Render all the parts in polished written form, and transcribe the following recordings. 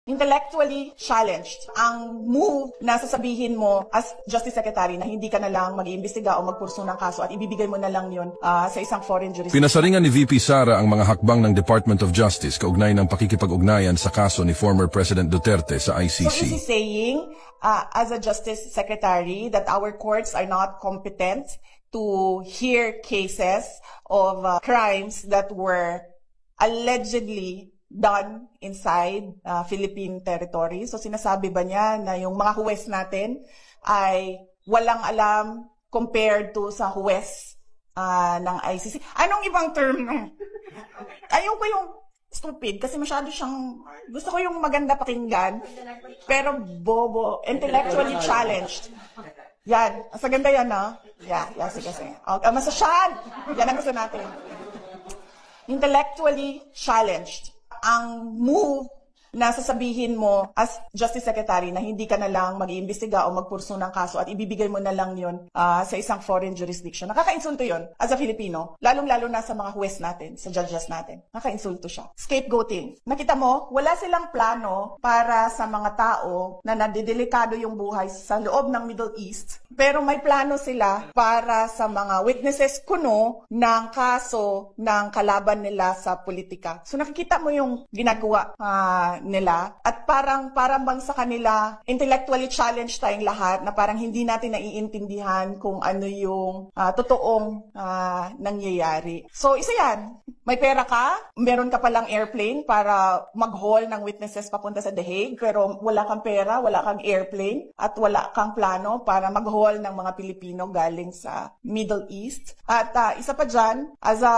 intellectually challenged ang move na sasabihin mo as Justice Secretary na hindi ka na lang mag-iimbestiga o magpurso ng kaso at ibibigay mo na lang yun sa isang foreign jurisdiction. Pinasaringan ni VP Sara ang mga hakbang ng Department of Justice kaugnay ng pakikipag-ugnayan sa kaso ni former President Duterte sa ICC. So is he saying, as a Justice Secretary, that our courts are not competent to hear cases of crimes that were allegedly done inside Philippine territory? So sinasabi ba niya na yung mga huwes natin ay walang alam compared to sa huwes ng ICC? Anong ibang term? Ayoko yung stupid kasi masyado siyang, gusto ko yung maganda pakinggan, pero bobo, intellectually challenged. Yan, sa ganda yan, no? Yeah, sige. Okay, masasyad! Yan ang gusto natin. Intellectually challenged ang move na sasabihin mo as Justice Secretary na hindi ka na lang mag-iimbestiga o magpurso ng kaso at ibibigay mo na lang yun sa isang foreign jurisdiction. Nakaka-insulto yun as a Filipino, lalong-lalo na sa mga huwes natin, sa judges natin. Nakaka-insulto siya. Scapegoating. Nakita mo, wala silang plano para sa mga tao na nadidelikado yung buhay sa loob ng Middle East, pero may plano sila para sa mga witnesses kuno ng kaso ng kalaban nila sa politika. So nakikita mo yung ginagawa nila at parang bang sa kanila intellectually challenged tayong lahat na parang hindi natin naiintindihan kung ano yung totoong nangyayari. So isa yan, may pera ka, meron ka palang airplane para mag-haul ng witnesses papunta sa The Hague, pero wala kang pera, wala kang airplane at wala kang plano para mag-haul ng mga Pilipino galing sa Middle East. At isa pa dyan, as a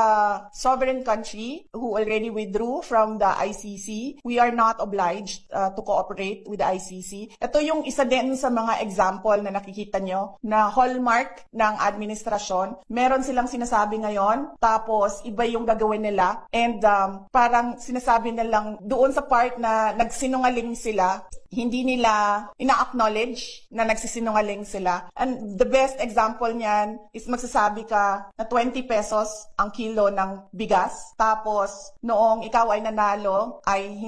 sovereign country who already withdrew from the ICC, we are not obliged to cooperate with the ICC. Ito yung isa din sa mga example na nakikita nyo na hallmark ng administrasyon. Meron silang sinasabi ngayon, tapos iba yung gagawin nila. And parang sinasabi nilang doon sa part na nagsinungaling sila, hindi nila ina-acknowledge na nagsisinungaling sila. And the best example niyan is magsasabi ka na 20 pesos ang kilo ng bigas. Tapos noong ikaw ay nanalo ay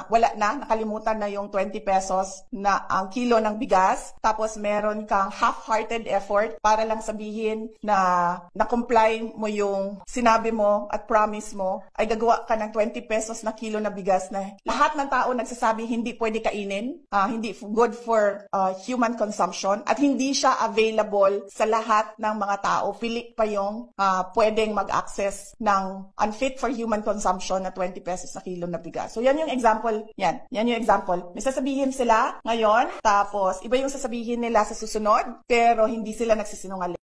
wala na, nakalimutan na yung 20 pesos na ang kilo ng bigas. Tapos meron kang half-hearted effort para lang sabihin na na-comply mo yung sinabi mo at promise mo, ay gagawa ka ng 20 pesos na kilo na bigas na lahat ng tao nagsasabi hindi pwede kainin. Hindi good for human consumption at hindi siya available sa lahat ng mga tao. Pili pa yung pwedeng mag-access ng unfit for human consumption na 20 pesos na kilo na bigas. So yan yung example. Yan yung example. May sasabihin sila ngayon, tapos iba yung sasabihin nila sa susunod, pero hindi sila nagsisinungaling.